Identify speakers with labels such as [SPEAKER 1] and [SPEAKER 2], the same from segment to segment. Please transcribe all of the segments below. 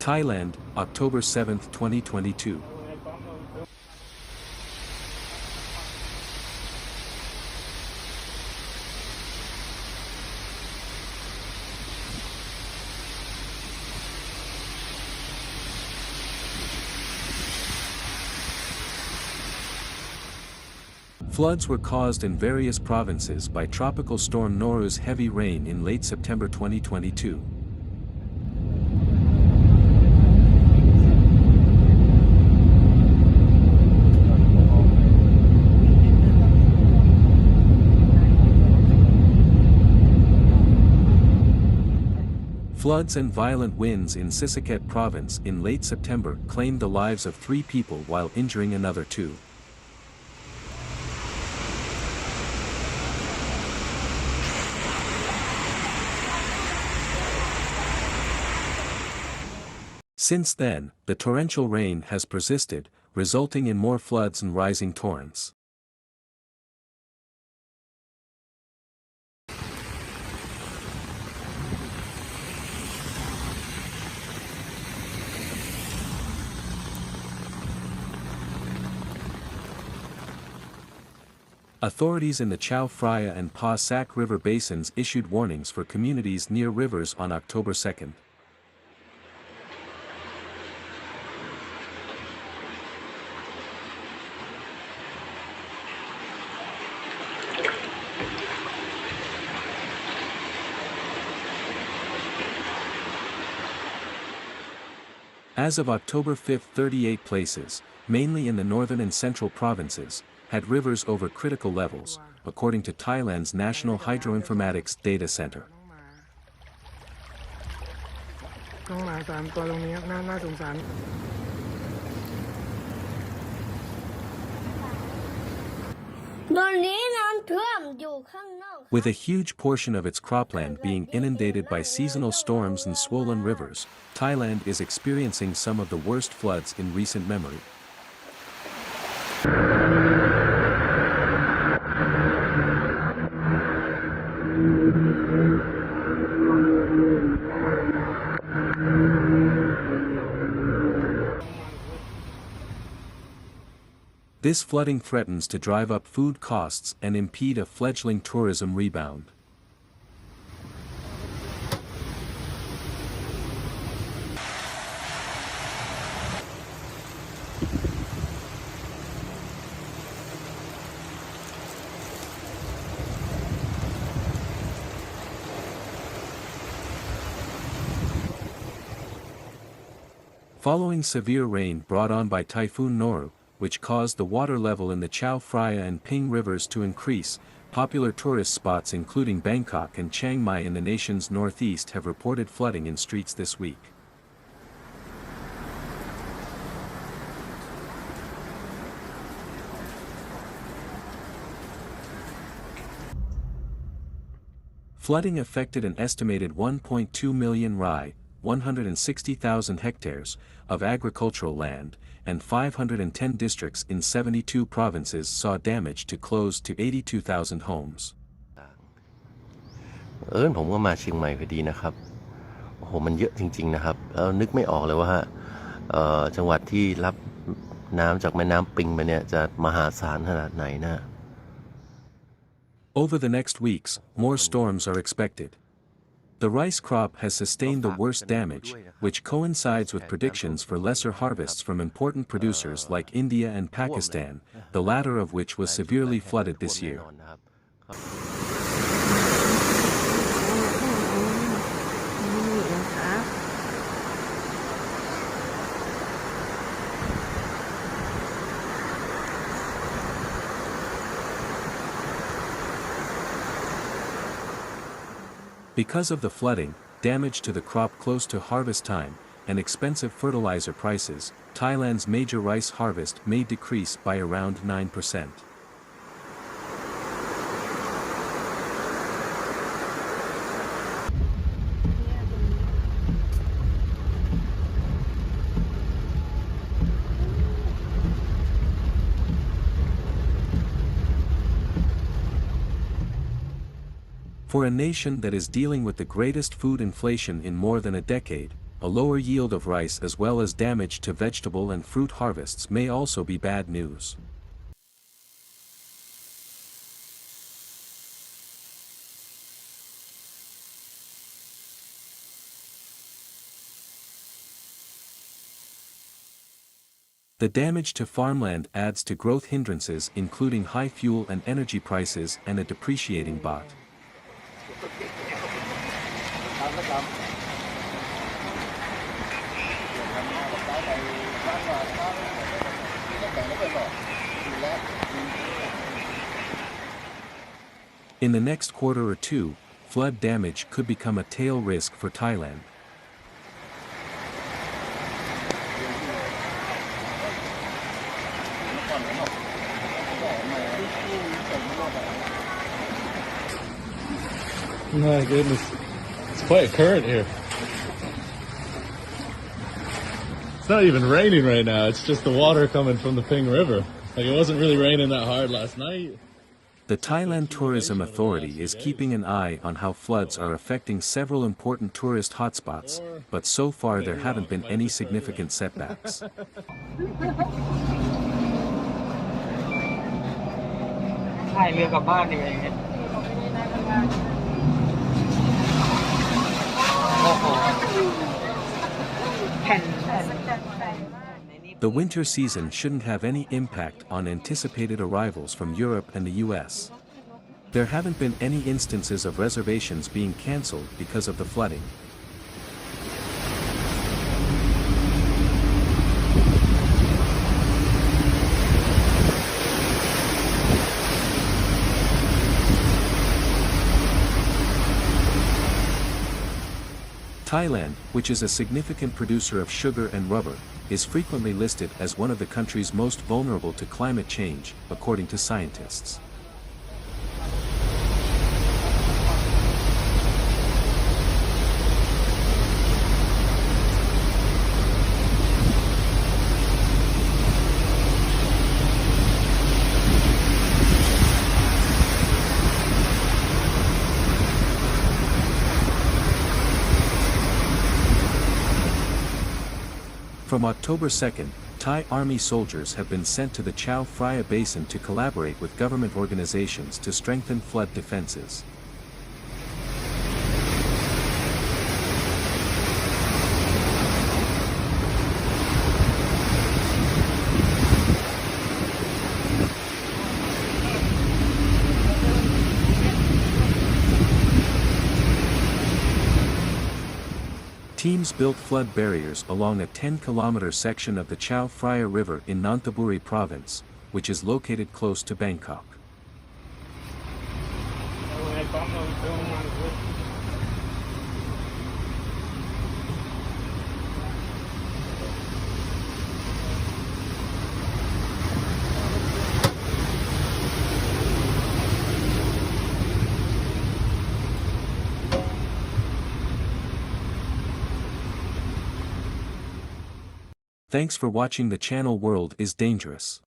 [SPEAKER 1] Thailand, October 7, 2022. Floods were caused in various provinces by tropical storm Noru's heavy rain in late September 2022. Floods and violent winds in Sisaket province in late September claimed the lives of 3 people while injuring another 2. Since then, the torrential rain has persisted, resulting in more floods and rising torrents. Authorities in the Chao Phraya and Pa Sac River basins issued warnings for communities near rivers on October 2. As of October 5, 38 places, mainly in the northern and central provinces, had rivers over critical levels, according to Thailand's National Hydroinformatics Data Center. With a huge portion of its cropland being inundated by seasonal storms and swollen rivers, Thailand is experiencing some of the worst floods in recent memory. This flooding threatens to drive up food costs and impede a fledgling tourism rebound. Following severe rain brought on by Typhoon Noru, which caused the water level in the Chao Phraya and Ping rivers to increase, popular tourist spots including Bangkok and Chiang Mai in the nation's northeast have reported flooding in streets this week. Flooding affected an estimated 1.2 million rai, 160,000 hectares, of agricultural land, and 510 districts in 72 provinces saw damage to close to 82,000 homes.
[SPEAKER 2] ผมก็มาเชียงใหม่พอดีนะครับโอ้โหมันเยอะจริงๆนะครับแล้วนึกไม่ออกเลยว่าจังหวัดที่รับน้ำจากแม่น้ำปิงมาเนี่ยจะมหาศาลขนาดไหนนะ
[SPEAKER 1] Over the next weeks, more storms are expected. The rice crop has sustained the worst damage, which coincides with predictions for lesser harvests from important producers like India and Pakistan, the latter of which was severely flooded this year. Because of the flooding, damage to the crop close to harvest time, and expensive fertilizer prices, Thailand's major rice harvest may decrease by around 9%. For a nation that is dealing with the greatest food inflation in more than a decade, a lower yield of rice as well as damage to vegetable and fruit harvests may also be bad news. The damage to farmland adds to growth hindrances including high fuel and energy prices and a depreciating baht. In the next quarter or two, flood damage could become a tail risk for Thailand.
[SPEAKER 3] My goodness, it's quite a current here. It's not even raining right now, it's just the water coming from the Ping River. Like it wasn't really raining that hard last night.
[SPEAKER 1] The Thailand Tourism Authority is keeping an eye on how floods are affecting several important tourist hotspots, but so far there haven't been any significant setbacks. The winter season shouldn't have any impact on anticipated arrivals from Europe and the US. There haven't been any instances of reservations being cancelled because of the flooding. Thailand, which is a significant producer of sugar and rubber, is frequently listed as one of the countries most vulnerable to climate change, according to scientists. From October 2nd, Thai army soldiers have been sent to the Chao Phraya Basin to collaborate with government organizations to strengthen flood defenses. Teams built flood barriers along a 10-kilometer section of the Chao Phraya River in Nonthaburi province, which is located close to Bangkok. Thanks for watching. The channel World is Dangerous.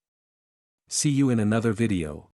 [SPEAKER 1] See you in another video.